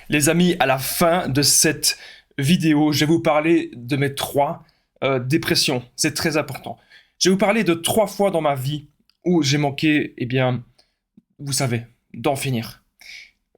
Les amis, à la fin de cette vidéo, je vais vous parler de mes trois dépressions. C'est très important. Je vais vous parler de 3 fois dans ma vie où j'ai manqué, eh bien, vous savez, d'en finir.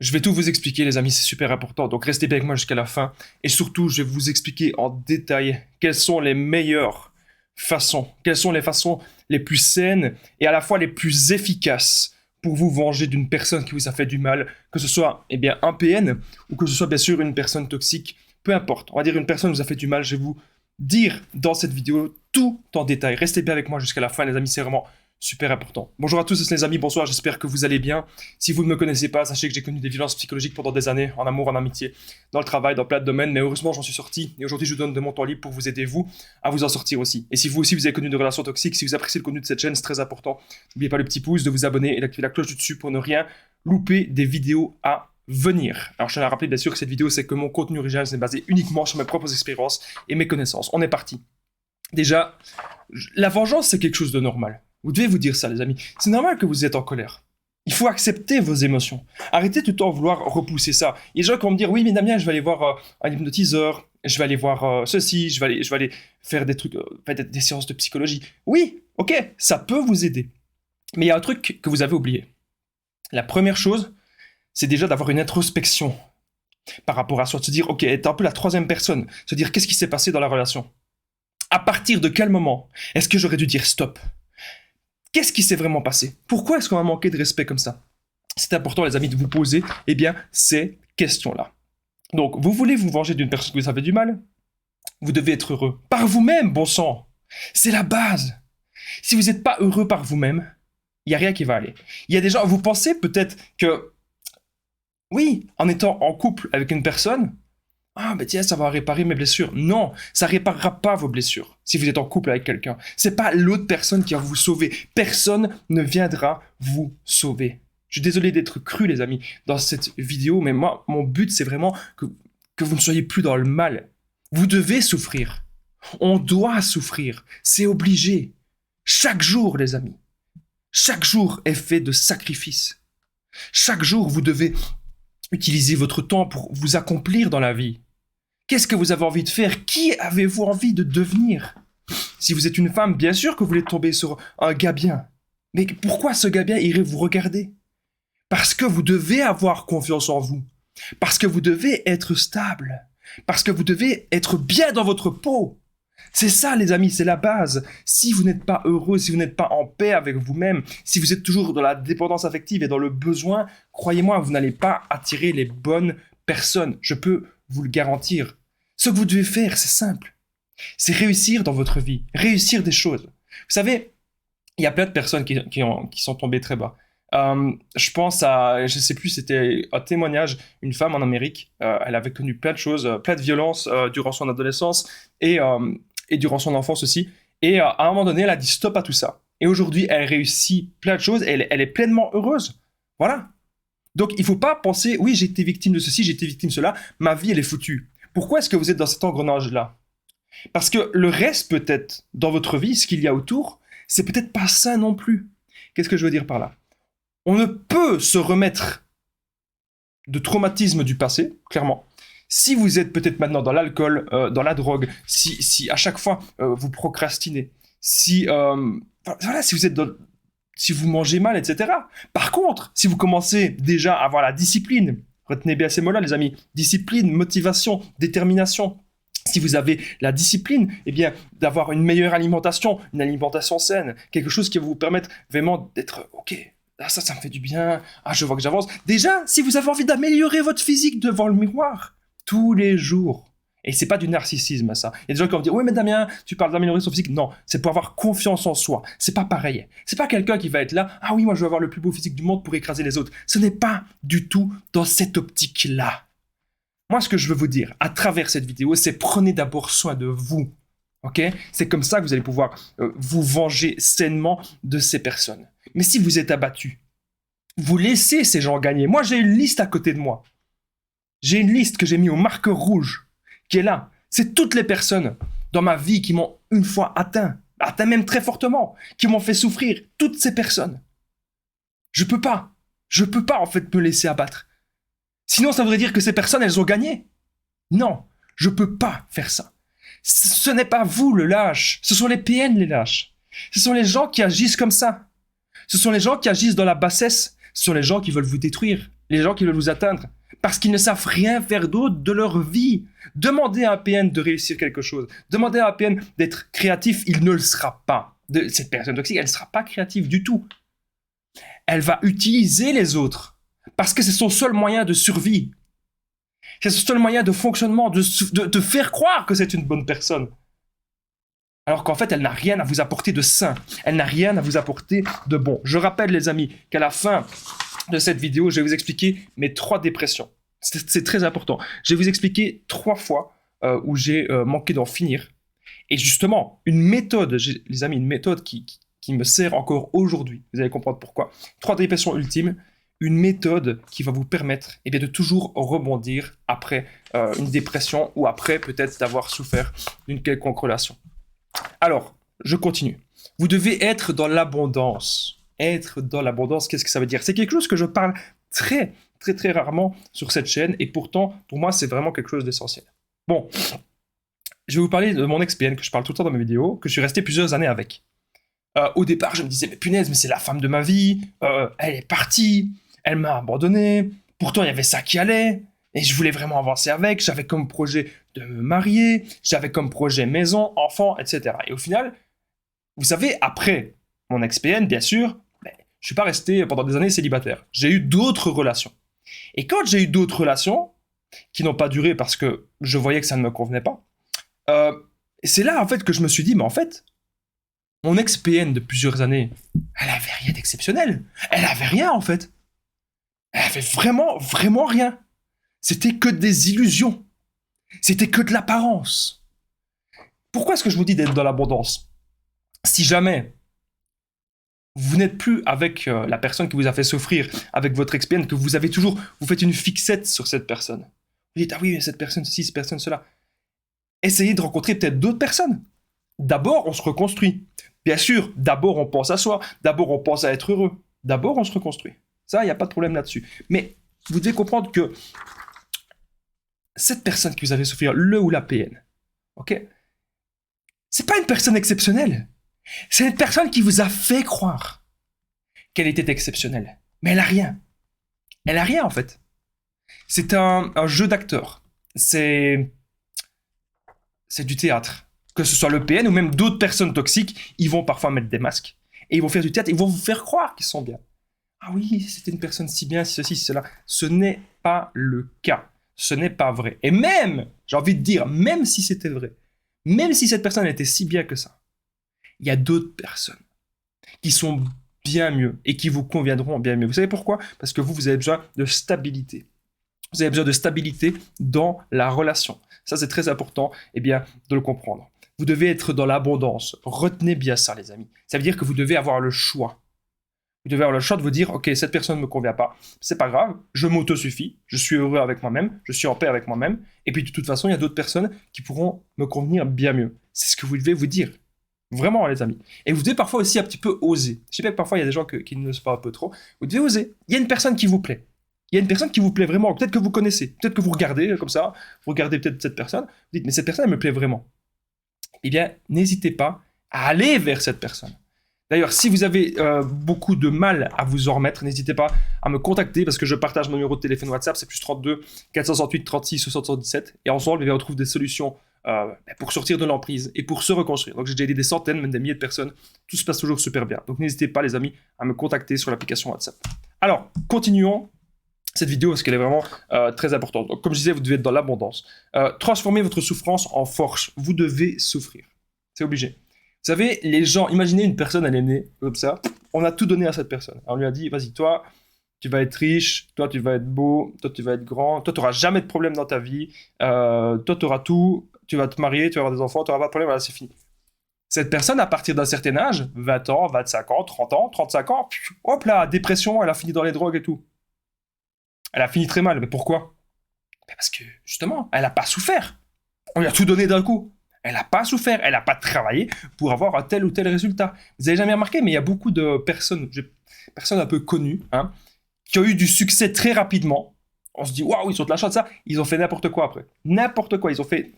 Je vais tout vous expliquer, les amis, c'est super important. Donc restez bien avec moi jusqu'à la fin. Et surtout, je vais vous expliquer en détail quelles sont les meilleures façons, quelles sont les façons les plus saines et à la fois les plus efficaces pour vous venger d'une personne qui vous a fait du mal, que ce soit eh bien, un PN ou que ce soit bien sûr une personne toxique, peu importe. On va dire une personne vous a fait du mal, je vais vous dire dans cette vidéo tout en détail. Restez bien avec moi jusqu'à la fin, les amis, c'est vraiment super important. Bonjour à tous les amis, bonsoir, j'espère que vous allez bien. Si vous ne me connaissez pas, sachez que j'ai connu des violences psychologiques pendant des années, en amour, en amitié, dans le travail, dans plein de domaines, mais heureusement j'en suis sorti et aujourd'hui je vous donne de mon temps libre pour vous aider vous à vous en sortir aussi. Et si vous aussi vous avez connu des relations toxiques, si vous appréciez le contenu de cette chaîne, c'est très important. N'oubliez pas le petit pouce, de vous abonner et d'activer la cloche du dessus pour ne rien louper des vidéos à venir. Alors je tiens à rappeler bien sûr que cette vidéo c'est que mon contenu original c'est basé uniquement sur mes propres expériences et mes connaissances. On est parti. Déjà, la vengeance c'est quelque chose de normal. Vous devez vous dire ça, les amis. C'est normal que vous êtes en colère. Il faut accepter vos émotions. Arrêtez tout le temps de vouloir repousser ça. Il y a des gens qui vont me dire, oui, mais Damien, je vais aller voir un hypnotiseur, je vais aller voir ceci, je vais aller faire des trucs, des séances de psychologie. Oui, ok, ça peut vous aider. Mais il y a un truc que vous avez oublié. La première chose, c'est déjà d'avoir une introspection par rapport à soi, de se dire, ok, être un peu la troisième personne, se dire, qu'est-ce qui s'est passé dans la relation? À partir de quel moment est-ce que j'aurais dû dire stop? Qu'est-ce qui s'est vraiment passé? Pourquoi est-ce qu'on a manqué de respect comme ça? C'est important, les amis, de vous poser eh bien, ces questions-là. Donc, vous voulez vous venger d'une personne qui vous a fait du mal? Vous devez être heureux. Par vous-même, bon sang! C'est la base! Si vous n'êtes pas heureux par vous-même, il n'y a rien qui va aller. Il y a des gens, vous pensez peut-être que, oui, en étant en couple avec une personne, ah, ben tiens, ça va réparer mes blessures. Non, ça réparera pas vos blessures si vous êtes en couple avec quelqu'un. C'est pas l'autre personne qui va vous sauver. Personne ne viendra vous sauver. Je suis désolé d'être cru, les amis, dans cette vidéo, mais moi, mon but, c'est vraiment que vous ne soyez plus dans le mal. Vous devez souffrir. On doit souffrir. C'est obligé. Chaque jour, les amis. Chaque jour est fait de sacrifices. Chaque jour, vous devez utiliser votre temps pour vous accomplir dans la vie. Qu'est-ce que vous avez envie de faire? Qui avez-vous envie de devenir? Si vous êtes une femme, bien sûr que vous voulez tomber sur un gars bien. Mais pourquoi ce gars bien irait vous regarder? Parce que vous devez avoir confiance en vous. Parce que vous devez être stable. Parce que vous devez être bien dans votre peau. C'est ça, les amis, c'est la base. Si vous n'êtes pas heureux, si vous n'êtes pas en paix avec vous-même, si vous êtes toujours dans la dépendance affective et dans le besoin, croyez-moi, vous n'allez pas attirer les bonnes personnes. Je peux vous le garantir. Ce que vous devez faire, c'est simple. C'est réussir dans votre vie, réussir des choses. Vous savez, il y a plein de personnes qui sont tombées très bas. Je pense à, je sais plus, c'était un témoignage, une femme en Amérique. Elle avait connu plein de choses, plein de violences durant son adolescence et durant son enfance aussi. Et à un moment donné, elle a dit stop à tout ça. Et aujourd'hui, elle réussit plein de choses. Elle est pleinement heureuse. Voilà. Donc, il ne faut pas penser, oui, j'ai été victime de ceci, j'ai été victime de cela, ma vie, elle est foutue. Pourquoi est-ce que vous êtes dans cet engrenage-là? Parce que le reste, peut-être, dans votre vie, ce qu'il y a autour, c'est peut-être pas ça non plus. Qu'est-ce que je veux dire par là? On ne peut se remettre de traumatisme du passé, clairement. Si vous êtes peut-être maintenant dans l'alcool, dans la drogue, si à chaque fois vous procrastinez, voilà, si vous mangez mal, etc. Par contre, si vous commencez déjà à avoir la discipline, retenez bien ces mots-là, les amis, discipline, motivation, détermination. Si vous avez la discipline, eh bien, d'avoir une meilleure alimentation, une alimentation saine, quelque chose qui va vous permettre vraiment d'être, ok, ah, ça me fait du bien, ah, je vois que j'avance. Déjà, si vous avez envie d'améliorer votre physique devant le miroir, tous les jours. Et c'est pas du narcissisme, ça. Il y a des gens qui vont dire, oui, mais Damien, tu parles d'améliorer son physique. Non, c'est pour avoir confiance en soi. C'est pas pareil. C'est pas quelqu'un qui va être là, ah oui, moi je veux avoir le plus beau physique du monde pour écraser les autres. Ce n'est pas du tout dans cette optique-là. Moi, ce que je veux vous dire à travers cette vidéo, c'est prenez d'abord soin de vous. Ok? C'est comme ça que vous allez pouvoir vous venger sainement de ces personnes. Mais si vous êtes abattu, vous laissez ces gens gagner. Moi, j'ai une liste à côté de moi. J'ai une liste que j'ai mis au marqueur rouge, qui est là. C'est toutes les personnes dans ma vie qui m'ont une fois atteint même très fortement, qui m'ont fait souffrir. Toutes ces personnes. Je peux pas en fait me laisser abattre. Sinon, ça voudrait dire que ces personnes, elles ont gagné. Non, je peux pas faire ça. Ce n'est pas vous le lâche, ce sont les PN les lâches. Ce sont les gens qui agissent comme ça. Ce sont les gens qui agissent dans la bassesse. Ce sont les gens qui veulent vous détruire, les gens qui veulent vous atteindre, parce qu'ils ne savent rien faire d'autre de leur vie. Demandez à un PN de réussir quelque chose. Demandez à un PN d'être créatif, il ne le sera pas. Cette personne toxique, elle ne sera pas créative du tout. Elle va utiliser les autres, parce que c'est son seul moyen de survie. C'est son seul moyen de fonctionnement, de faire croire que c'est une bonne personne. Alors qu'en fait, elle n'a rien à vous apporter de sain. Elle n'a rien à vous apporter de bon. Je rappelle, les amis, qu'à la fin de cette vidéo, je vais vous expliquer mes 3 dépressions. C'est très important. Je vais vous expliquer 3 fois où j'ai manqué d'en finir. Et justement, une méthode, les amis, une méthode qui me sert encore aujourd'hui. Vous allez comprendre pourquoi. 3 dépressions ultimes. Une méthode qui va vous permettre de toujours rebondir après une dépression ou après peut-être d'avoir souffert d'une quelconque relation. Alors, je continue. Vous devez être dans l'abondance. Être dans l'abondance, qu'est-ce que ça veut dire? C'est quelque chose que je parle très rarement sur cette chaîne et pourtant, pour moi, c'est vraiment quelque chose d'essentiel. Bon, je vais vous parler de mon ex-PN que je parle tout le temps dans mes vidéos, que je suis resté plusieurs années avec. Au départ, je me disais, mais punaise, mais c'est la femme de ma vie, elle est partie, elle m'a abandonné, pourtant il y avait ça qui allait, et je voulais vraiment avancer avec, j'avais comme projet de me marier, j'avais comme projet maison, enfant, etc. Et au final, vous savez, après mon ex-PN, bien sûr, je ne suis pas resté pendant des années célibataire. J'ai eu d'autres relations. Et quand j'ai eu d'autres relations, qui n'ont pas duré parce que je voyais que ça ne me convenait pas, c'est là en fait que je me suis dit, mais en fait, mon ex-PN de plusieurs années, elle avait rien d'exceptionnel. Elle avait rien en fait. Elle avait vraiment rien. C'était que des illusions. C'était que de l'apparence. Pourquoi est-ce que je vous dis d'être dans l'abondance? Si jamais vous n'êtes plus avec la personne qui vous a fait souffrir, avec votre ex-PN, que vous faites une fixette sur cette personne. Vous dites, ah oui, cette personne ceci, cette personne cela. Essayez de rencontrer peut-être d'autres personnes. D'abord, on se reconstruit. Bien sûr, d'abord, on pense à soi. D'abord, on pense à être heureux. D'abord, on se reconstruit. Ça, il n'y a pas de problème là-dessus. Mais vous devez comprendre que cette personne qui vous a fait souffrir, le ou la PN, ok, c'est pas une personne exceptionnelle. C'est une personne qui vous a fait croire qu'elle était exceptionnelle. Mais elle a rien. Elle a rien, en fait. C'est un jeu d'acteur. C'est du théâtre. Que ce soit le PN ou même d'autres personnes toxiques, ils vont parfois mettre des masques. Et ils vont faire du théâtre, ils vont vous faire croire qu'ils sont bien. Ah oui, c'était une personne si bien, si ceci, si cela. Ce n'est pas le cas. Ce n'est pas vrai. Et même, j'ai envie de dire, même si c'était vrai, même si cette personne était si bien que ça, il y a d'autres personnes qui sont bien mieux et qui vous conviendront bien mieux. Vous savez pourquoi? Parce que vous avez besoin de stabilité. Vous avez besoin de stabilité dans la relation. Ça, c'est très important de le comprendre. Vous devez être dans l'abondance. Retenez bien ça, les amis. Ça veut dire que vous devez avoir le choix. Vous devez avoir le choix de vous dire, ok, cette personne ne me convient pas, c'est pas grave, je m'autosuffis, je suis heureux avec moi-même, je suis en paix avec moi-même, et puis de toute façon, il y a d'autres personnes qui pourront me convenir bien mieux. C'est ce que vous devez vous dire. Vraiment, les amis. Et vous devez parfois aussi un petit peu oser. Je sais pas que parfois, il y a des gens qui ne se parlent un peu trop. Vous devez oser. Il y a une personne qui vous plaît. Il y a une personne qui vous plaît vraiment. Peut-être que vous connaissez. Peut-être que vous regardez comme ça. Vous regardez peut-être cette personne. Vous dites, mais cette personne, elle me plaît vraiment. Eh bien, n'hésitez pas à aller vers cette personne. D'ailleurs, si vous avez beaucoup de mal à vous en remettre, n'hésitez pas à me contacter parce que je partage mon numéro de téléphone WhatsApp, c'est plus 32 468 36 77. Et ensemble, on trouve des solutions pour sortir de l'emprise et pour se reconstruire. Donc, j'ai déjà aidé des centaines, même des milliers de personnes. Tout se passe toujours super bien. Donc, n'hésitez pas, les amis, à me contacter sur l'application WhatsApp. Alors, continuons cette vidéo parce qu'elle est vraiment très importante. Donc, comme je disais, vous devez être dans l'abondance. Transformez votre souffrance en force. Vous devez souffrir. C'est obligé. Vous savez, les gens, imaginez une personne, elle est née comme ça, on a tout donné à cette personne. On lui a dit, vas-y, toi, tu vas être riche, toi, tu vas être beau, toi, tu vas être grand, toi, tu n'auras jamais de problème dans ta vie, toi, tu auras tout, tu vas te marier, tu vas avoir des enfants, tu n'auras pas de problème, voilà, c'est fini. Cette personne, à partir d'un certain âge, 20 ans, 25 ans, 30 ans, 35 ans, hop là, dépression, elle a fini dans les drogues et tout. Elle a fini très mal, mais pourquoi? Parce que, justement, elle n'a pas souffert. On lui a tout donné d'un coup. Elle n'a pas souffert, elle n'a pas travaillé pour avoir un tel ou tel résultat. Vous n'avez jamais remarqué, mais il y a beaucoup de personnes un peu connues, qui ont eu du succès très rapidement, on se dit, waouh, ils ont de la chance, ça. Ils ont fait n'importe quoi après. N'importe quoi. Ils ont fait.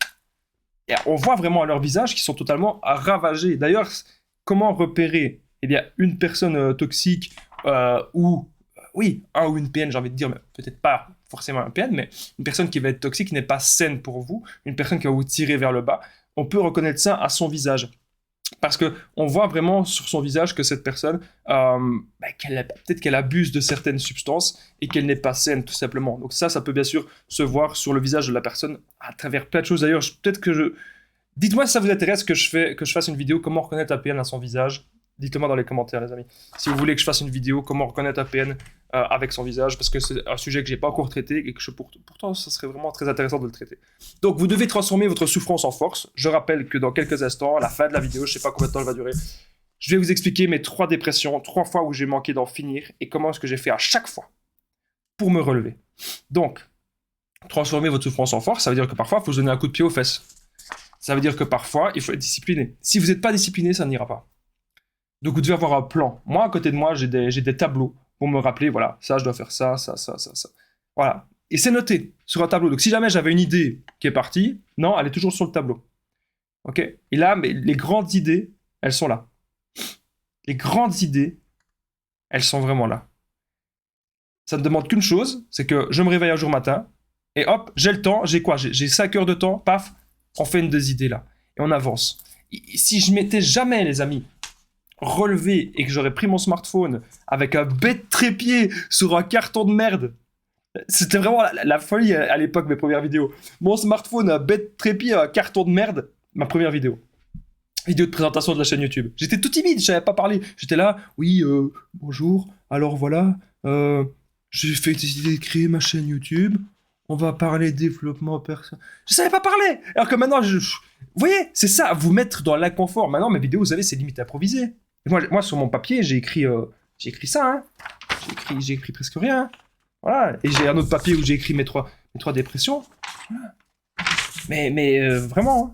Et on voit vraiment à leur visage qu'ils sont totalement ravagés. D'ailleurs, comment repérer une personne toxique ou, oui, un ou une PN, j'ai envie de dire, mais peut-être pas forcément un PN, mais une personne qui va être toxique, qui n'est pas saine pour vous, une personne qui va vous tirer vers le bas. On peut reconnaître ça à son visage. Parce qu'on voit vraiment sur son visage que cette personne, peut-être qu'elle abuse de certaines substances et qu'elle n'est pas saine, tout simplement. Donc ça peut bien sûr se voir sur le visage de la personne à travers plein de choses. D'ailleurs, peut-être que je... Dites-moi si ça vous intéresse que je fasse une vidéo comment reconnaître un PN à son visage. Dites-moi dans les commentaires, les amis. Si vous voulez que je fasse une vidéo comment reconnaître un PN avec son visage, parce que c'est un sujet que j'ai pas encore traité et que pourtant, ça serait vraiment très intéressant de le traiter. Donc, vous devez transformer votre souffrance en force. Je rappelle que dans quelques instants, à la fin de la vidéo, je sais pas combien de temps elle va durer, je vais vous expliquer mes 3 dépressions, 3 fois où j'ai manqué d'en finir et comment est-ce que j'ai fait à chaque fois pour me relever. Donc, transformer votre souffrance en force, ça veut dire que parfois, il faut se donner un coup de pied aux fesses. Ça veut dire que parfois, il faut être discipliné. Si vous n'êtes pas discipliné, ça n'ira pas. Donc, vous devez avoir un plan. Moi, à côté de moi, j'ai des tableaux pour me rappeler, voilà, ça, je dois faire ça. Voilà. Et c'est noté sur un tableau. Donc, si jamais j'avais une idée qui est partie, non, elle est toujours sur le tableau. OK? Et là, mais les grandes idées, elles sont là. Les grandes idées, elles sont vraiment là. Ça ne demande qu'une chose, c'est que je me réveille un jour matin, et hop, j'ai le temps, j'ai quoi? J'ai 5 heures de temps, paf, on fait une des idées là. Et on avance. Et si je m'étais jamais, les amis, relevé et que j'aurais pris mon smartphone avec un bête trépied sur un carton de merde, c'était vraiment la folie à l'époque, mes premières vidéos. Mon smartphone, un bête trépied, un carton de merde, ma première vidéo. Vidéo de présentation de la chaîne YouTube. J'étais tout timide, je savais pas parler. J'étais là, oui, bonjour, alors voilà, j'ai fait décider de créer ma chaîne YouTube. On va parler développement personnel. Je savais pas parler. Alors que maintenant, vous voyez, c'est ça, vous mettre dans l'inconfort. Maintenant, mes vidéos, vous savez, c'est limite improvisé. Et moi, sur mon papier, j'ai écrit ça. Hein. J'ai écrit presque rien. Voilà. Et j'ai un autre papier où j'ai écrit mes trois dépressions. Voilà. Mais vraiment,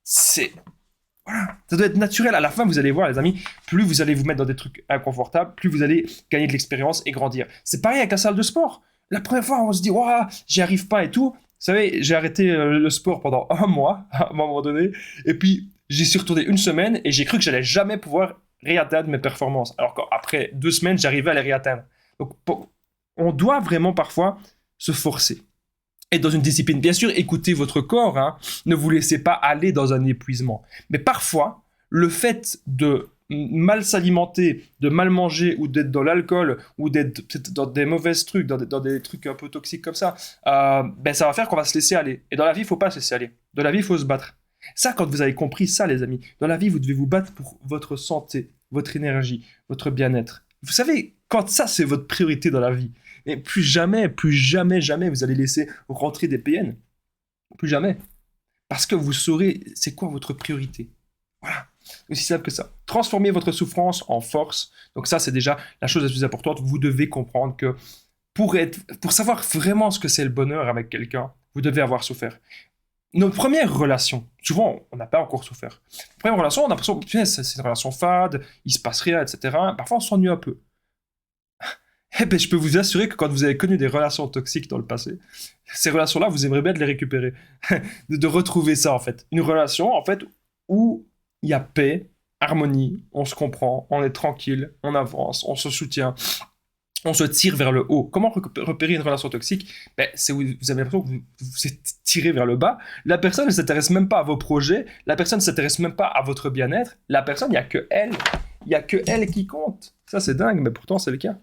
c'est... Voilà. Ça doit être naturel. À la fin, vous allez voir, les amis, plus vous allez vous mettre dans des trucs inconfortables, plus vous allez gagner de l'expérience et grandir. C'est pareil avec la salle de sport. La première fois, on se dit, waouh, j'y arrive pas et tout. Vous savez, j'ai arrêté le sport pendant 1 mois, à un moment donné. Et puis, j'y suis retourné 1 semaine et j'ai cru que j'allais jamais pouvoir réatteindre mes performances. Alors qu'après 2 semaines, j'arrivais à les réatteindre. Donc, on doit vraiment parfois se forcer. Et dans une discipline, bien sûr, écoutez votre corps. Hein. Ne vous laissez pas aller dans un épuisement. Mais parfois, le fait de mal s'alimenter, de mal manger ou d'être dans l'alcool ou d'être peut-être dans des mauvais trucs, dans des trucs un peu toxiques comme ça, ça va faire qu'on va se laisser aller. Et dans la vie, il ne faut pas se laisser aller. Dans la vie, il faut se battre. Ça, quand vous avez compris ça, les amis, dans la vie, vous devez vous battre pour votre santé, votre énergie, votre bien-être. Vous savez, quand ça, c'est votre priorité dans la vie, et plus jamais, vous allez laisser rentrer des PN. Plus jamais. Parce que vous saurez c'est quoi votre priorité. Voilà. Aussi simple que ça. Transformez votre souffrance en force. Donc ça, c'est déjà la chose la plus importante. Vous devez comprendre que pour savoir vraiment ce que c'est le bonheur avec quelqu'un, vous devez avoir souffert. Nos premières relations, souvent, on n'a pas encore souffert. Nos premières relations, on a l'impression que c'est une relation fade, il se passe rien, etc. Parfois, on s'ennuie un peu. Eh ben, je peux vous assurer que quand vous avez connu des relations toxiques dans le passé, ces relations-là, vous aimeriez bien de les récupérer. de retrouver ça, en fait. Une relation, en fait, où il y a paix, harmonie, on se comprend, on est tranquille, on avance, on se soutient, on se tire vers le haut. Comment repérer une relation toxique? C'est où vous avez l'impression que vous êtes tiré vers le bas. La personne ne s'intéresse même pas à vos projets, la personne ne s'intéresse même pas à votre bien-être. La personne, il n'y a que elle. Il n'y a que elle qui compte. Ça, c'est dingue, mais pourtant, c'est le cas.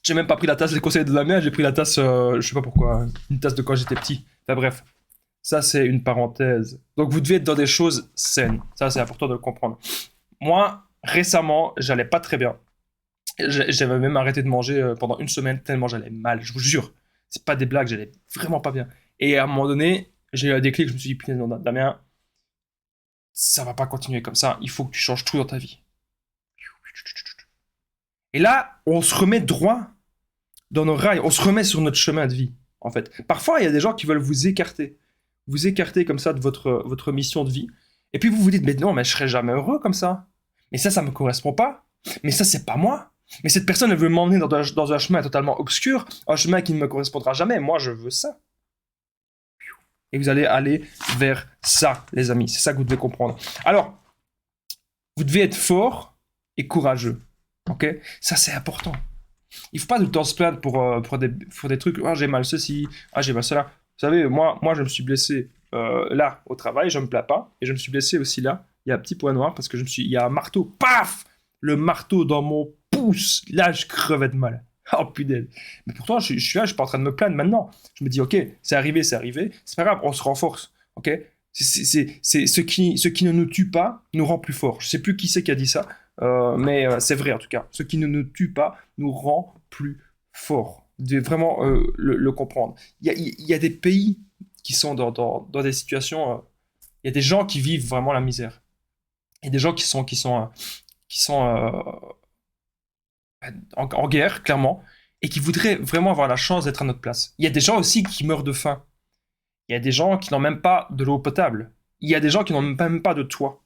J'ai même pas pris la tasse des conseils de la mère, j'ai pris la tasse, je sais pas pourquoi, une tasse de quand j'étais petit. Enfin bref, ça c'est une parenthèse. Donc vous devez être dans des choses saines, ça c'est important de le comprendre. Moi, récemment, j'allais pas très bien. J'avais même arrêté de manger pendant 1 semaine tellement j'allais mal, je vous jure. C'est pas des blagues, j'allais vraiment pas bien. Et à un moment donné, j'ai eu un déclic, je me suis dit, putain, non, Damien, ça va pas continuer comme ça, il faut que tu changes tout dans ta vie. Et là, on se remet droit dans nos rails, on se remet sur notre chemin de vie, en fait. Parfois, il y a des gens qui veulent vous écarter comme ça de votre mission de vie. Et puis vous vous dites, mais non, mais je serai jamais heureux comme ça. Mais ça me correspond pas. Mais ça, c'est pas moi. Mais cette personne, elle veut m'emmener dans un chemin totalement obscur, un chemin qui ne me correspondra jamais. Moi, je veux ça. Et vous allez aller vers ça, les amis. C'est ça que vous devez comprendre. Alors, vous devez être fort et courageux. Ok? Ça, c'est important. Il ne faut pas tout le temps se plaindre pour des trucs. Ah, j'ai mal ceci. Ah, j'ai mal cela. Vous savez, moi je me suis blessé là, au travail. Je ne me plains pas. Et je me suis blessé aussi là. Il y a un petit point noir parce que il y a un marteau. Paf! Le marteau dans mon pouce. Là, je crevais de mal. Oh punaise. Mais pourtant, je suis là, je suis pas en train de me plaindre maintenant. Je me dis, ok, c'est arrivé, c'est arrivé. C'est pas grave, on se renforce. Ok? C'est ce qui ne nous tue pas nous rend plus forts. Je sais plus qui c'est qui a dit ça, mais c'est vrai en tout cas. Ce qui ne nous tue pas nous rend plus forts. Vous devez vraiment le comprendre. Il y a des pays qui sont dans des situations. Il y a des gens qui vivent vraiment la misère. Il y a des gens qui sont en guerre, clairement, et qui voudraient vraiment avoir la chance d'être à notre place. Il y a des gens aussi qui meurent de faim. Il y a des gens qui n'ont même pas de l'eau potable. Il y a des gens qui n'ont même pas de toit.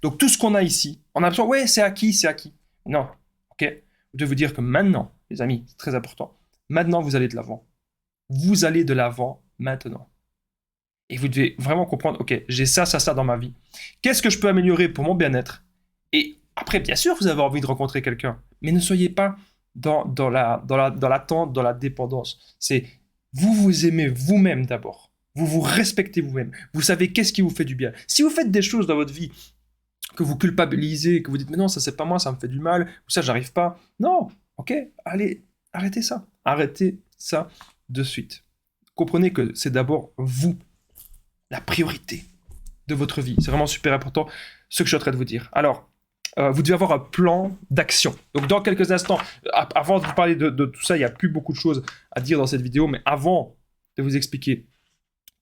Donc tout ce qu'on a ici, on a besoin, ouais, c'est acquis, c'est acquis. Non, ok. Je devez vous dire que maintenant, les amis, c'est très important. Maintenant, vous allez de l'avant. Vous allez de l'avant maintenant. Et vous devez vraiment comprendre, ok, j'ai ça, ça, ça dans ma vie. Qu'est-ce que je peux améliorer pour mon bien-être? Et après, bien sûr, vous avez envie de rencontrer quelqu'un, mais ne soyez pas dans l'attente, dans la dépendance. C'est vous vous aimez vous-même d'abord. Vous vous respectez vous-même. Vous savez qu'est-ce qui vous fait du bien. Si vous faites des choses dans votre vie que vous culpabilisez, que vous dites mais non, ça c'est pas moi, ça me fait du mal, ou ça j'arrive pas. Non, ok, allez, arrêtez ça. Arrêtez ça de suite. Comprenez que c'est d'abord vous, la priorité de votre vie. C'est vraiment super important ce que je suis en train de vous dire. Alors, vous devez avoir un plan d'action. Donc dans quelques instants, avant de vous parler de tout ça, il n'y a plus beaucoup de choses à dire dans cette vidéo, mais avant de vous expliquer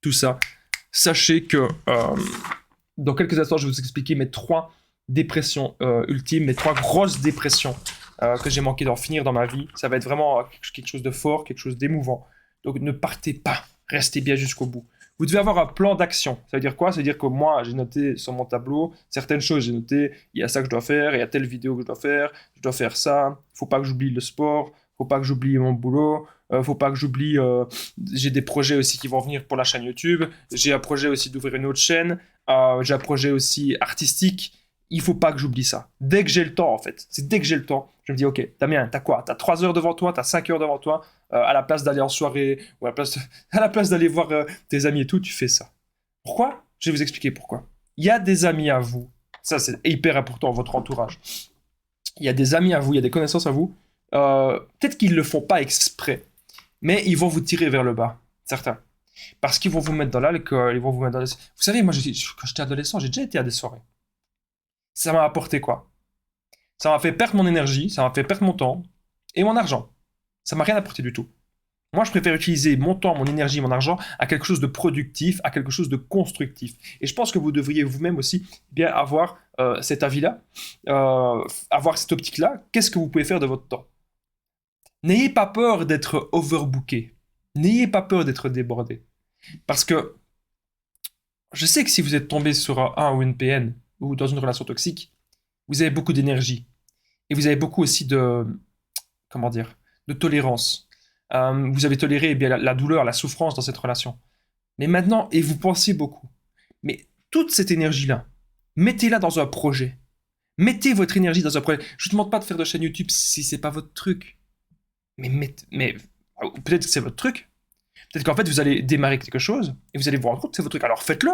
tout ça, sachez que dans quelques instants, je vais vous expliquer mes 3 dépressions ultimes, mes 3 grosses dépressions que j'ai manqué d'en finir dans ma vie. Ça va être vraiment quelque chose de fort, quelque chose d'émouvant. Donc ne partez pas, restez bien jusqu'au bout. Vous devez avoir un plan d'action. Ça veut dire quoi? Ça veut dire que moi, j'ai noté sur mon tableau certaines choses. J'ai noté, il y a ça que je dois faire, il y a telle vidéo que je dois faire ça. Il ne faut pas que j'oublie le sport, il ne faut pas que j'oublie mon boulot, il ne faut pas que j'oublie... j'ai des projets aussi qui vont venir pour la chaîne YouTube. J'ai un projet aussi d'ouvrir une autre chaîne. J'ai un projet aussi artistique. Il ne faut pas que j'oublie ça. Dès que j'ai le temps, en fait. C'est dès que j'ai le temps. Je me dis, ok, Damien, t'as quoi? T'as 3 heures devant toi, t'as 5 heures devant toi. À la place d'aller en soirée, ou à la place d'aller voir tes amis et tout, tu fais ça. Pourquoi? Je vais vous expliquer pourquoi. Il y a des amis à vous. Ça, c'est hyper important, votre entourage. Il y a des amis à vous, il y a des connaissances à vous. Peut-être qu'ils ne le font pas exprès, mais ils vont vous tirer vers le bas. Certains. Parce qu'ils vont vous mettre dans l'alcool, ils vont vous mettre dans les... Vous savez, moi, quand j'étais adolescent, j'ai déjà été à des soirées. Ça m'a apporté quoi? Ça m'a fait perdre mon énergie, ça m'a fait perdre mon temps et mon argent. Ça m'a rien apporté du tout. Moi, je préfère utiliser mon temps, mon énergie, mon argent à quelque chose de productif, à quelque chose de constructif. Et je pense que vous devriez vous-même aussi bien avoir cet avis-là, avoir cette optique-là. Qu'est-ce que vous pouvez faire de votre temps? N'ayez pas peur d'être overbooké. N'ayez pas peur d'être débordé. Parce que je sais que si vous êtes tombé sur un ou une PN ou dans une relation toxique, vous avez beaucoup d'énergie. Et vous avez beaucoup aussi de, comment dire, de tolérance. Vous avez toléré eh bien, la douleur, la souffrance dans cette relation. Mais maintenant, et vous pensez beaucoup, mais toute cette énergie-là, mettez-la dans un projet. Mettez votre énergie dans un projet. Je ne vous demande pas de faire de chaîne YouTube si c'est pas votre truc. Mais peut-être que c'est votre truc. Peut-être qu'en fait, vous allez démarrer quelque chose et vous allez vous rendre compte que c'est votre truc. Alors faites-le.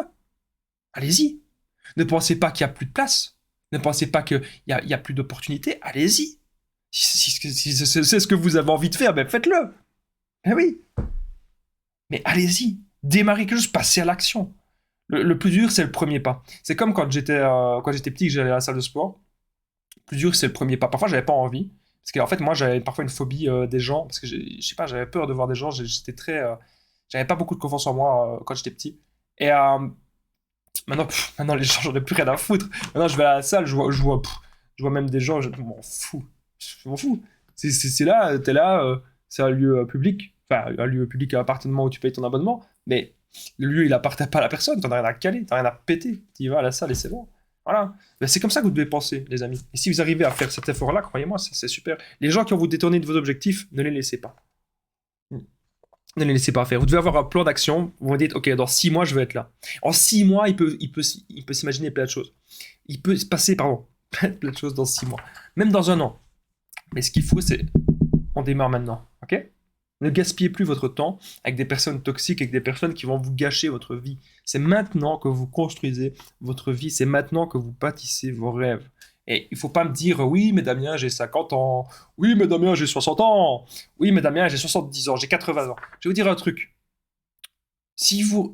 Allez-y. Ne pensez pas qu'il n'y a plus de place. Ne pensez pas qu'il y a plus d'opportunités. Allez-y. Si c'est ce que vous avez envie de faire, ben faites-le. Eh oui. Mais allez-y. Démarrez quelque chose, passez à l'action. Le plus dur, c'est le premier pas. C'est comme quand j'étais petit, que j'allais à la salle de sport. Le plus dur, c'est le premier pas. Parfois, j'avais pas envie. Parce qu'en fait, moi, j'avais parfois une phobie des gens. Parce que, je sais pas, j'avais peur de voir des gens. J'étais très... j'avais pas beaucoup de confiance en moi quand j'étais petit. Et maintenant, les gens, j'en ai plus rien à foutre. Maintenant, je vais à la salle, je vois même des gens, je m'en fous. Je m'en fous. C'est là, t'es là, c'est un lieu public. Enfin, un lieu public à appartement où tu payes ton abonnement. Mais le lieu, il appartient pas à la personne. T'en as rien à caler, t'en as rien à péter. Tu y vas à la salle et c'est bon. Voilà. Ben, c'est comme ça que vous devez penser, les amis. Et si vous arrivez à faire cet effort-là, croyez-moi, c'est super. Les gens qui ont vous détourné de vos objectifs, ne les laissez pas. Ne les laissez pas faire. Vous devez avoir un plan d'action. Vous vous dites, ok, dans 6 mois, je veux être là. En 6 mois, il peut s'imaginer plein de choses. Il peut se passer, pardon, plein de choses dans 6 mois. Même dans un an. Mais ce qu'il faut, c'est, on démarre maintenant, ok? Ne gaspillez plus votre temps avec des personnes toxiques, avec des personnes qui vont vous gâcher votre vie. C'est maintenant que vous construisez votre vie, c'est maintenant que vous bâtissez vos rêves. Et il ne faut pas me dire, oui, mais Damien, j'ai 50 ans. Oui, mais Damien, j'ai 60 ans. Oui, mais Damien, j'ai 70 ans, j'ai 80 ans. Je vais vous dire un truc.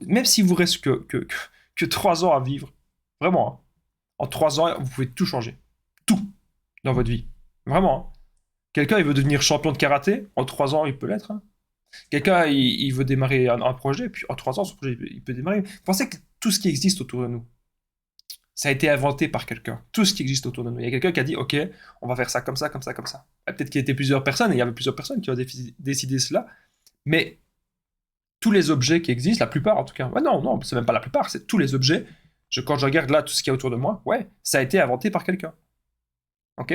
Même s'il vous reste que 3 ans à vivre, vraiment, hein, en 3 ans, vous pouvez tout changer. Tout dans votre vie. Vraiment. Hein. Quelqu'un, il veut devenir champion de karaté, en 3 ans, il peut l'être. Hein. Quelqu'un, il veut démarrer un projet, puis en 3 ans, son projet, il peut démarrer. Pensez que tout ce qui existe autour de nous, ça a été inventé par quelqu'un. Tout ce qui existe autour de nous. Il y a quelqu'un qui a dit, OK, on va faire ça comme ça, comme ça, comme ça. Peut-être qu'il y était plusieurs personnes, et il y avait plusieurs personnes qui ont décidé cela, mais tous les objets qui existent, la plupart en tout cas, ouais, non, non, c'est même pas la plupart, c'est tous les objets, quand je regarde là tout ce qu'il y a autour de moi, ouais, ça a été inventé par quelqu'un. OK?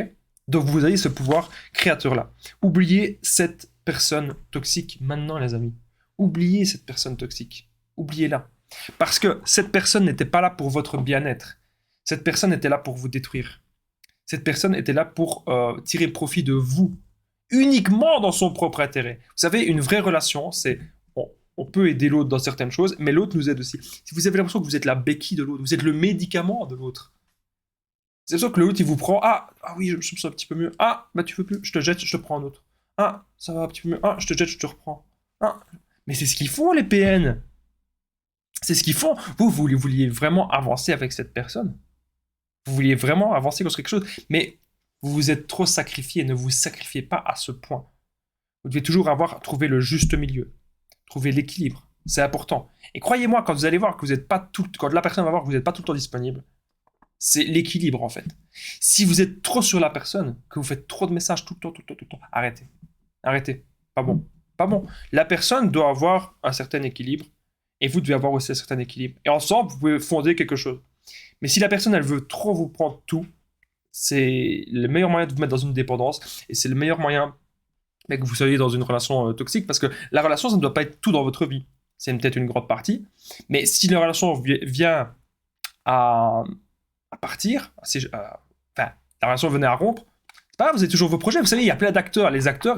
Donc vous avez ce pouvoir créateur-là. Oubliez cette personne toxique maintenant, les amis. Oubliez cette personne toxique. Oubliez-la. Parce que cette personne n'était pas là pour votre bien-être. Cette personne était là pour vous détruire. Cette personne était là pour tirer profit de vous, uniquement dans son propre intérêt. Vous savez, une vraie relation, c'est on peut aider l'autre dans certaines choses, mais l'autre nous aide aussi. Si vous avez l'impression que vous êtes la béquille de l'autre, vous êtes le médicament de l'autre, c'est sûr que l'autre, il vous prend. Ah oui, je me sens un petit peu mieux. Ah, bah tu veux plus, je te jette, je te prends un autre. Ah, ça va un petit peu mieux. Ah, je te jette, je te reprends. Ah, mais c'est ce qu'ils font, les PN. C'est ce qu'ils font. Vous vouliez vraiment avancer avec cette personne. Vous vouliez vraiment avancer sur quelque chose. Mais vous vous êtes trop sacrifié. Ne vous sacrifiez pas à ce point. Vous devez toujours trouver le juste milieu. Trouver l'équilibre. C'est important. Et croyez-moi, quand vous allez voir que vous n'êtes pas quand la personne va voir que vous n'êtes pas tout le temps disponible, c'est l'équilibre en fait. Si vous êtes trop sur la personne, que vous faites trop de messages tout le temps, tout le temps, tout le temps, arrêtez. Arrêtez. Pas bon. Pas bon. La personne doit avoir un certain équilibre et vous devez avoir aussi un certain équilibre. Et ensemble, vous pouvez fonder quelque chose. Mais si la personne, elle veut trop vous prendre tout, c'est le meilleur moyen de vous mettre dans une dépendance et c'est le meilleur moyen que vous soyez dans une relation toxique parce que la relation, ça ne doit pas être tout dans votre vie. C'est peut-être une grande partie. Mais si la relation vient à partir, enfin, la relation venait à rompre, c'est pas grave, vous avez toujours vos projets. Vous savez, il y a plein d'acteurs. Les acteurs,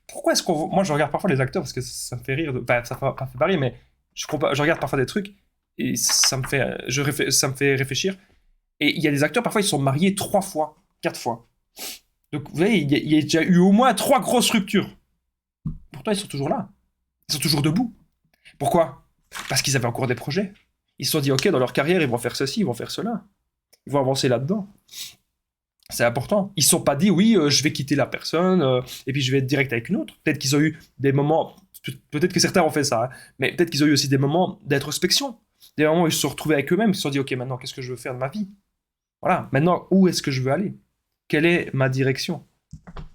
pourquoi est-ce qu'on. Moi, je regarde parfois les acteurs parce que ça me fait rire. Enfin, ça me fait pas rire, mais je regarde parfois des trucs et ça me fait réfléchir. Et il y a des acteurs, parfois, ils sont mariés 3 fois, 4 fois. Donc, vous voyez, il y a déjà eu au moins 3 grosses ruptures. Pourtant, ils sont toujours là. Ils sont toujours debout. Pourquoi? Parce qu'ils avaient encore des projets. Ils se sont dit, OK, dans leur carrière, ils vont faire ceci, ils vont faire cela. Ils vont avancer là-dedans. C'est important. Ils ne se sont pas dit, oui, je vais quitter la personne et puis je vais être direct avec une autre. Peut-être qu'ils ont eu des moments, peut-être que certains ont fait ça, hein, mais peut-être qu'ils ont eu aussi des moments d'introspection. Des moments où ils se sont retrouvés avec eux-mêmes, ils se sont dit, OK, maintenant, qu'est-ce que je veux faire de ma vie? Voilà, maintenant, où est-ce que je veux aller? Quelle est ma direction?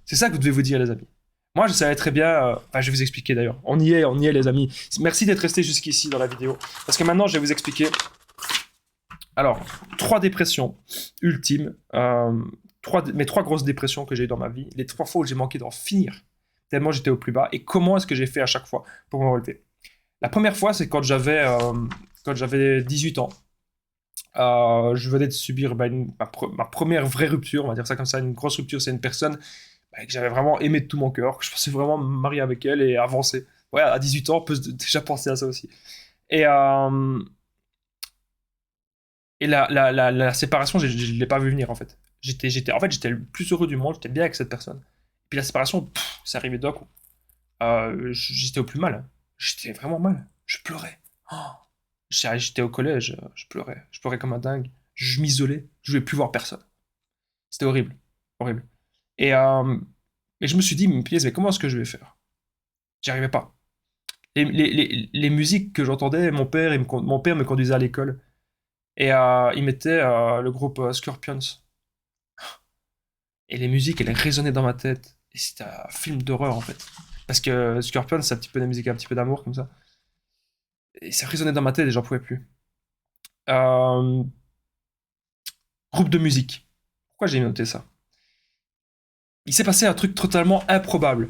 C'est ça que vous devez vous dire, les amis. Moi, je savais très bien, enfin, je vais vous expliquer d'ailleurs. On y est, les amis. Merci d'être resté jusqu'ici dans la vidéo. Parce que maintenant, je vais vous expliquer. Alors, 3 dépressions ultimes, mes 3 grosses dépressions que j'ai eues dans ma vie, les 3 fois où j'ai manqué d'en finir, tellement j'étais au plus bas, et comment est-ce que j'ai fait à chaque fois pour me relever. La première fois, c'est quand j'avais 18 ans. Je venais de subir ma première vraie rupture, on va dire ça comme ça, une grosse rupture. C'est une personne que j'avais vraiment aimé de tout mon cœur, que je pensais vraiment me marier avec elle et avancer. Ouais, à 18 ans, on peut déjà penser à ça aussi. Et, la séparation, je ne l'ai pas vu venir en fait. En fait, j'étais le plus heureux du monde, j'étais bien avec cette personne. Et puis la séparation, c'est arrivé d'un coup. J'étais au plus mal. Hein. J'étais vraiment mal. Je pleurais. Oh. J'étais au collège, je pleurais. Je pleurais comme un dingue. Je m'isolais. Je ne voulais plus voir personne. C'était horrible. Horrible. Et je me suis dit, mais comment est-ce que je vais faire? J'y arrivais pas. Les musiques que j'entendais, mon père me conduisait à l'école. Et il mettait le groupe Scorpions. Et les musiques, elles résonnaient dans ma tête. Et c'était un film d'horreur, en fait. Parce que Scorpions, c'est un petit peu de musique, un petit peu d'amour, comme ça. Et ça résonnait dans ma tête et j'en pouvais plus. Euh, Groupe de musique. Pourquoi j'ai noté ça? Il s'est passé un truc totalement improbable.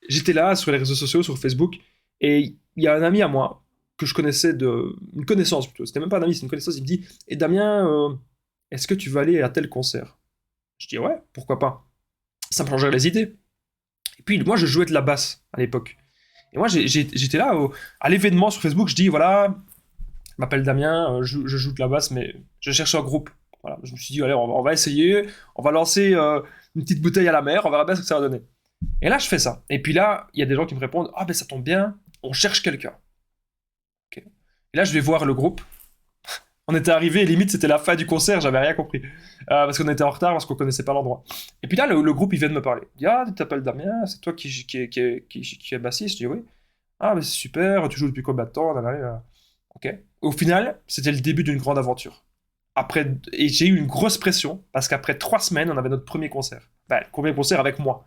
J'étais là sur les réseaux sociaux, sur Facebook, et il y a un ami à moi que je connaissais une connaissance plutôt. C'était même pas un ami, c'est une connaissance. Il me dit, et Damien, est-ce que tu vas aller à tel concert? Je dis ouais, pourquoi pas. Ça me changerait les idées. Et puis moi, je jouais de la basse à l'époque. Et moi, j'étais là à l'événement sur Facebook. Je dis voilà, je m'appelle Damien, je joue de la basse, mais je cherche un groupe. Voilà, je me suis dit allez, on va essayer, on va lancer une petite bouteille à la mer, on verra bien ce que ça va donner. Et là, je fais ça. Et puis là, il y a des gens qui me répondent ah ben ça tombe bien, on cherche quelqu'un. Okay. Et là, je vais voir le groupe. On était arrivé, limite c'était la fin du concert, j'avais rien compris. Parce qu'on était en retard, parce qu'on connaissait pas l'endroit. Et puis là, le groupe, il vient de me parler. Il dit ah, tu t'appelles Damien, c'est toi qui est bassiste? Je dis oui. Ah, mais c'est super, tu joues depuis combien de temps? Ok. Au final, c'était le début d'une grande aventure. Et j'ai eu une grosse pression, parce qu'après 3 semaines, on avait notre premier concert. Enfin, le premier concert avec moi,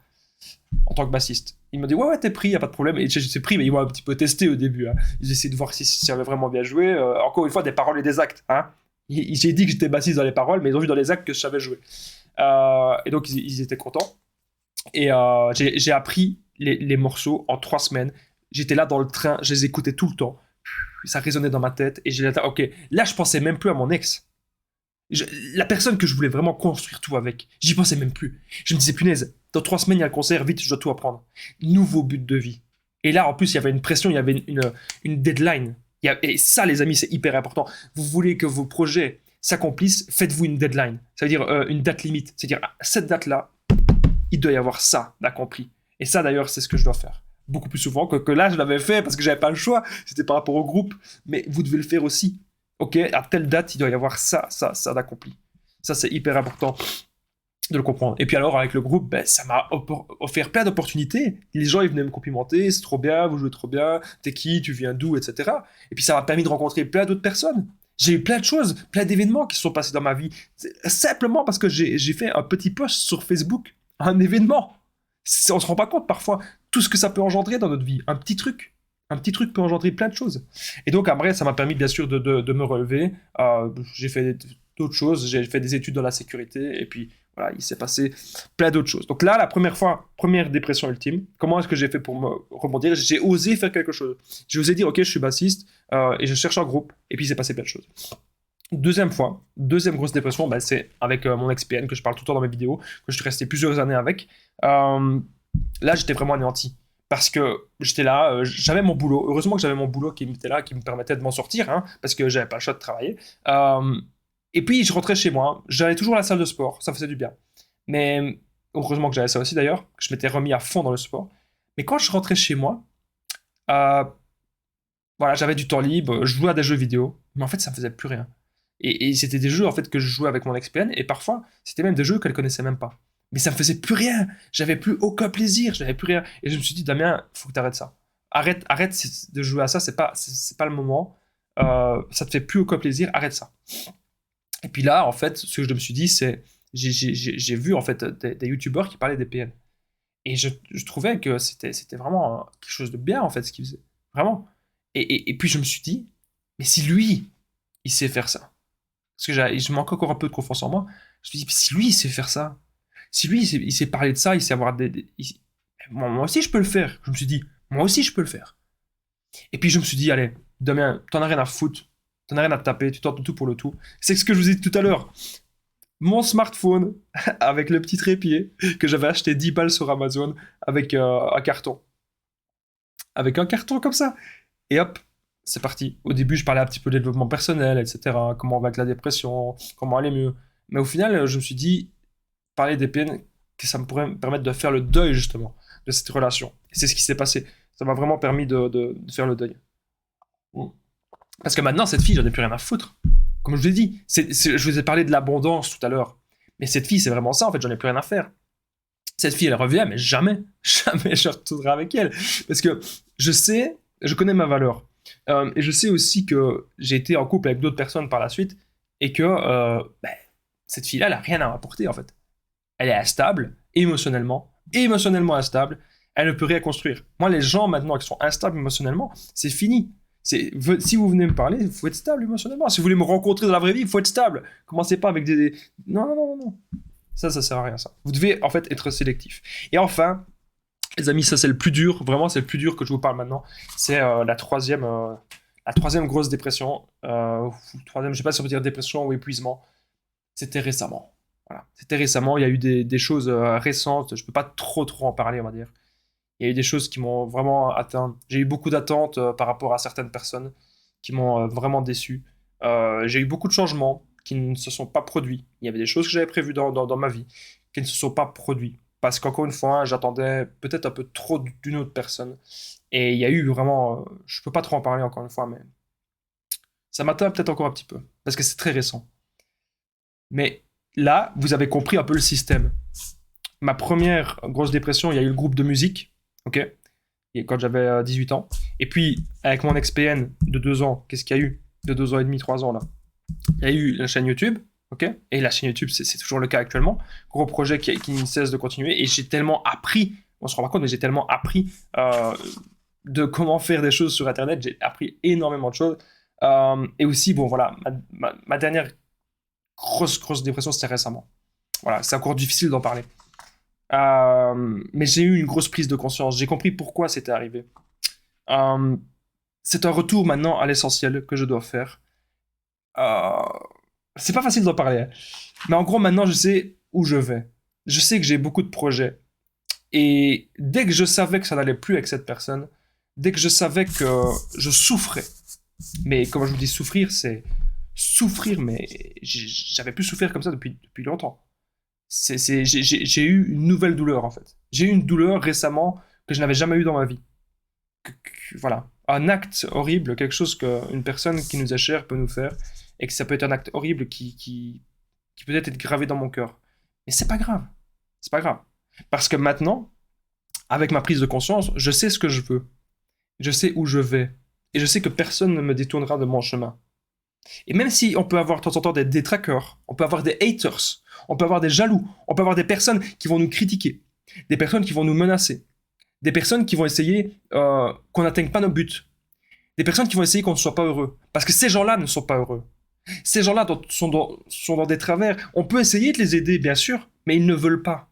en tant que bassiste. Il m'a dit ouais, t'es pris, y a pas de problème. Et j'ai pris, mais ils m'ont un petit peu testé au début. Hein. Ils essayaient de voir si j'avais vraiment bien joué. Encore une fois, des paroles et des actes. Hein. J'ai dit que j'étais bassiste dans les paroles, mais ils ont vu dans les actes que je savais jouer. Et donc, ils étaient contents. Et j'ai appris les morceaux en 3 semaines. J'étais là dans le train, je les écoutais tout le temps. Ça résonnait dans ma tête. Et j'ai dit, ok, là, je pensais même plus à mon ex. La personne que je voulais vraiment construire tout avec, j'y pensais même plus. Je me disais, punaise, dans 3 semaines, il y a un concert, vite, je dois tout apprendre. Nouveau but de vie. Et là, en plus, il y avait une pression, il y avait une deadline. Et ça, les amis, c'est hyper important. Vous voulez que vos projets s'accomplissent, faites-vous une deadline. Ça veut dire une date limite. C'est-à-dire, cette date-là, il doit y avoir ça d'accompli. Et ça, d'ailleurs, c'est ce que je dois faire. Beaucoup plus souvent que là, je l'avais fait parce que j'avais pas le choix. C'était par rapport au groupe. Mais vous devez le faire aussi. Ok, à telle date, il doit y avoir ça d'accompli. Ça, c'est hyper important de le comprendre. Et puis alors, avec le groupe, ben, ça m'a offert plein d'opportunités. Les gens, ils venaient me complimenter, c'est trop bien, vous jouez trop bien, t'es qui, tu viens d'où, etc. Et puis ça m'a permis de rencontrer plein d'autres personnes. J'ai eu plein de choses, plein d'événements qui se sont passés dans ma vie. Simplement parce que j'ai fait un petit post sur Facebook, un événement. On se rend pas compte parfois tout ce que ça peut engendrer dans notre vie. Un petit truc peut engendrer plein de choses. Et donc, après, ça m'a permis, bien sûr, de me relever. J'ai fait d'autres choses. J'ai fait des études dans la sécurité. Et puis, voilà, il s'est passé plein d'autres choses. Donc là, la première dépression ultime, comment est-ce que j'ai fait pour me rebondir? J'ai osé faire quelque chose. J'ai osé dire, OK, je suis bassiste et je cherche un groupe. Et puis, il s'est passé plein de choses. Deuxième grosse dépression, bah, c'est avec mon ex-PN que je parle tout le temps dans mes vidéos, que je suis resté plusieurs années avec. Là, j'étais vraiment anéanti. Parce que j'étais là, j'avais mon boulot. Heureusement que j'avais mon boulot qui était là, qui me permettait de m'en sortir, hein, parce que j'avais pas le choix de travailler. Et puis, je rentrais chez moi. J'allais toujours à la salle de sport, ça faisait du bien. Mais heureusement que j'avais ça aussi d'ailleurs, que je m'étais remis à fond dans le sport. Mais quand je rentrais chez moi, euh, voilà, j'avais du temps libre, je jouais à des jeux vidéo, mais en fait, ça me faisait plus rien. Et c'était des jeux en fait que je jouais avec mon ex-PN, et parfois, c'était même des jeux qu'elle connaissait même pas. Mais ça me faisait plus rien. J'avais plus aucun plaisir. J'avais plus rien. Et je me suis dit, Damien, faut que tu arrêtes ça. Arrête de jouer à ça. C'est pas le moment. Ça te fait plus aucun plaisir. Arrête ça. Et puis là, en fait, ce que je me suis dit, c'est, j'ai vu en fait des youtubeurs qui parlaient des PN. Et je trouvais que c'était vraiment quelque chose de bien en fait ce qu'ils faisaient. Vraiment. Et puis je me suis dit, mais si lui, il sait faire ça. Parce que je manque encore un peu de confiance en moi. Je me suis dit, mais si lui, il sait faire ça. Si lui, il sait parler de ça, il sait avoir moi aussi, je peux le faire. Je me suis dit, moi aussi, je peux le faire. Et puis, je me suis dit, allez, Damien, t'en as rien à foutre. T'en as rien à te taper. Tu tentes le tout pour le tout. C'est ce que je vous ai dit tout à l'heure. Mon smartphone, avec le petit trépied, que j'avais acheté 10 balles sur Amazon, avec un carton. Avec un carton comme ça. Et hop, c'est parti. Au début, je parlais un petit peu de développement personnel, etc. Comment on va avec la dépression, comment aller mieux. Mais au final, je me suis dit, parler des peines, que ça me pourrait me permettre de faire le deuil justement de cette relation. Et c'est ce qui s'est passé. Ça m'a vraiment permis de faire le deuil. Parce que maintenant, cette fille, j'en ai plus rien à foutre. Comme je vous ai dit, je vous ai parlé de l'abondance tout à l'heure. Mais cette fille, c'est vraiment ça, en fait, j'en ai plus rien à faire. Cette fille, elle revient, mais jamais je retournerai avec elle. Parce que je connais ma valeur. Et je sais aussi que j'ai été en couple avec d'autres personnes par la suite et que cette fille-là, elle a rien à m'apporter, en fait. Elle est instable, émotionnellement instable, elle ne peut rien construire. Moi, les gens maintenant qui sont instables émotionnellement, c'est fini. Si vous venez me parler, il faut être stable émotionnellement. Si vous voulez me rencontrer dans la vraie vie, il faut être stable. Commencez pas avec Non, non, non, non. Ça sert à rien, ça. Vous devez, en fait, être sélectif. Et enfin, les amis, ça, c'est le plus dur. Vraiment, c'est le plus dur que je vous parle maintenant. C'est la troisième grosse dépression. Troisième, je sais pas si on peut dire dépression ou épuisement. C'était récemment. Voilà. C'était récemment. Il y a eu des choses récentes. Je peux pas trop en parler, on va dire. Il y a eu des choses qui m'ont vraiment atteint. J'ai eu beaucoup d'attentes par rapport à certaines personnes qui m'ont vraiment déçu. J'ai eu beaucoup de changements qui ne se sont pas produits. Il y avait des choses que j'avais prévues dans ma vie qui ne se sont pas produites. Parce qu'encore une fois, j'attendais peut-être un peu trop d'une autre personne. Et il y a eu vraiment... je peux pas trop en parler encore une fois, mais ça m'atteint peut-être encore un petit peu. Parce que c'est très récent. Mais là, vous avez compris un peu le système. Ma première grosse dépression, il y a eu le groupe de musique. Ok, et quand j'avais 18 ans. Et puis, avec mon ex-PN de 2 ans, qu'est-ce qu'il y a eu de 2 ans et demi, 3 ans là? Il y a eu la chaîne YouTube, ok? Et la chaîne YouTube, c'est toujours le cas actuellement. Gros projet qui ne cesse de continuer. Et j'ai tellement appris, on se rend pas compte, mais j'ai tellement appris de comment faire des choses sur Internet. J'ai appris énormément de choses. Et aussi, bon, voilà, ma dernière grosse dépression, c'était récemment. Voilà, c'est encore difficile d'en parler. Mais j'ai eu une grosse prise de conscience. J'ai compris pourquoi c'était arrivé. Euh, c'est un retour maintenant à l'essentiel que je dois faire. Euh, c'est pas facile d'en parler, hein. Mais en gros, maintenant, je sais où je vais. Je sais que j'ai beaucoup de projets. Et dès que je savais que ça n'allait plus avec cette personne, dès que je savais que je souffrais, mais comme je vous dis, souffrir, c'est souffrir, mais j'avais plus souffert comme ça depuis longtemps. J'ai eu une nouvelle douleur en fait. J'ai eu une douleur récemment que je n'avais jamais eu dans ma vie. Voilà. Un acte horrible, quelque chose qu'une personne qui nous est chère peut nous faire, et que ça peut être un acte horrible qui peut être gravé dans mon cœur. Mais c'est pas grave. C'est pas grave. Parce que maintenant, avec ma prise de conscience, je sais ce que je veux. Je sais où je vais. Et je sais que personne ne me détournera de mon chemin. Et même si on peut avoir de temps en temps des détraqueurs, on peut avoir des haters, on peut avoir des jaloux, on peut avoir des personnes qui vont nous critiquer, des personnes qui vont nous menacer, des personnes qui vont essayer qu'on n'atteigne pas nos buts, des personnes qui vont essayer qu'on ne soit pas heureux. Parce que ces gens-là ne sont pas heureux. Ces gens-là sont dans des travers. On peut essayer de les aider, bien sûr, mais ils ne veulent pas.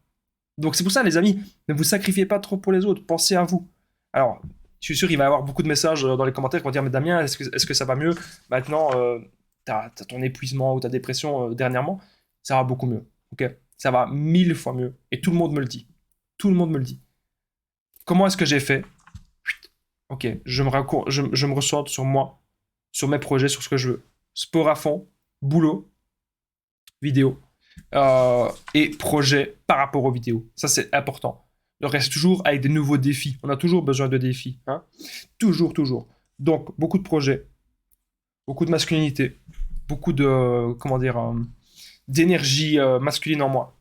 Donc c'est pour ça, les amis, ne vous sacrifiez pas trop pour les autres, pensez à vous. Alors, je suis sûr qu'il va y avoir beaucoup de messages dans les commentaires qui vont dire, mais Damien, est-ce que ça va mieux maintenant? T'as ton épuisement ou ta dépression dernièrement, ça va beaucoup mieux. Ok, ça va 1000 fois mieux. Et tout le monde me le dit. Tout le monde me le dit. Comment est-ce que j'ai fait? Ok, je me recentre sur moi, sur mes projets, sur ce que je veux. Sport à fond, boulot, vidéo et projet par rapport aux vidéos. Ça, c'est important. On reste toujours avec des nouveaux défis. On a toujours besoin de défis. Hein, toujours, toujours. Donc, beaucoup de projets, beaucoup de masculinité, beaucoup de, comment dire, d'énergie masculine en moi.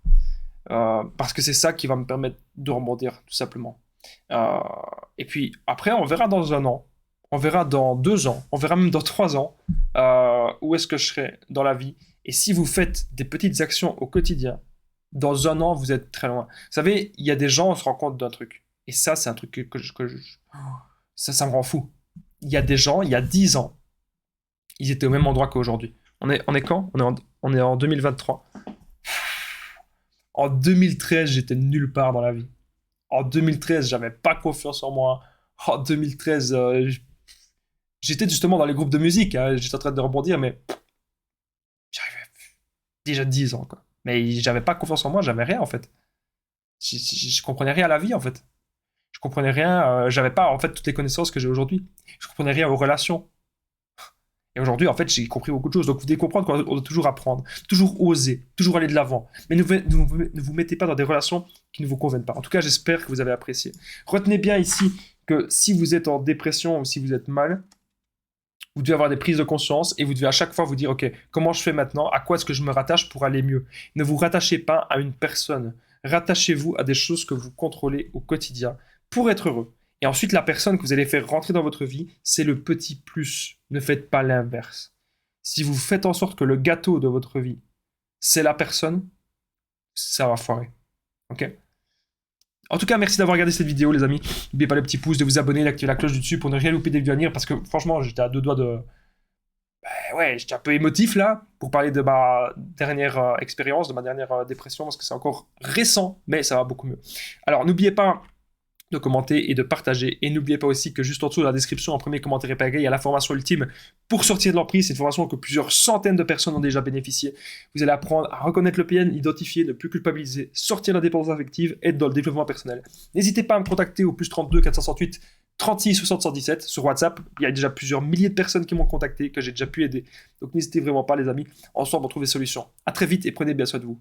Parce que c'est ça qui va me permettre de rebondir, tout simplement. Euh, et puis, après, on verra dans 1 an. On verra dans 2 ans. On verra même dans 3 ans où est-ce que je serai dans la vie. Et si vous faites des petites actions au quotidien, dans 1 an, vous êtes très loin. Vous savez, il y a des gens, on se rend compte d'un truc. Et ça, c'est un truc ça me rend fou. Il y a des gens, il y a 10 ans, ils étaient au même endroit qu'aujourd'hui. On est quand on est en 2023. En 2013, j'étais nulle part dans la vie. En 2013, j'avais pas confiance en moi. En 2013, j'étais justement dans les groupes de musique. Hein. J'étais en train de rebondir, mais j'arrivais déjà 10 ans, quoi. Mais j'avais pas confiance en moi, j'avais rien, en fait. Je comprenais rien à la vie, en fait. Je comprenais rien, j'avais pas, en fait, toutes les connaissances que j'ai aujourd'hui. Je comprenais rien aux relations. Et aujourd'hui, en fait, j'ai compris beaucoup de choses. Donc, vous devez comprendre qu'on doit toujours apprendre, toujours oser, toujours aller de l'avant. Mais ne vous mettez pas dans des relations qui ne vous conviennent pas. En tout cas, j'espère que vous avez apprécié. Retenez bien ici que si vous êtes en dépression ou si vous êtes mal, vous devez avoir des prises de conscience et vous devez à chaque fois vous dire, OK, comment je fais maintenant? À quoi est-ce que je me rattache pour aller mieux? Ne vous rattachez pas à une personne. Rattachez-vous à des choses que vous contrôlez au quotidien pour être heureux. Et ensuite, la personne que vous allez faire rentrer dans votre vie, c'est le petit plus. Ne faites pas l'inverse. Si vous faites en sorte que le gâteau de votre vie, c'est la personne, ça va foirer. OK? En tout cas, merci d'avoir regardé cette vidéo, les amis. N'oubliez pas le petit pouce, de vous abonner, d'activer la cloche du dessus pour ne rien louper des vidéos à venir, parce que franchement, j'étais à deux doigts de... ouais, j'étais un peu émotif là, pour parler de ma dernière expérience, de ma dernière dépression, parce que c'est encore récent, mais ça va beaucoup mieux. Alors, n'oubliez pas de commenter et de partager. Et n'oubliez pas aussi que juste en dessous de la description, en premier commentaire épinglé, il y a la formation ultime pour sortir de l'emprise. C'est une formation que plusieurs centaines de personnes ont déjà bénéficié. Vous allez apprendre à reconnaître le PN, identifier, ne plus culpabiliser, sortir de la dépendance affective, être dans le développement personnel. N'hésitez pas à me contacter au plus 32 468 36 60 117 sur WhatsApp. Il y a déjà plusieurs milliers de personnes qui m'ont contacté, que j'ai déjà pu aider. Donc n'hésitez vraiment pas, les amis. Ensemble, on trouve des solutions. À très vite et prenez bien soin de vous.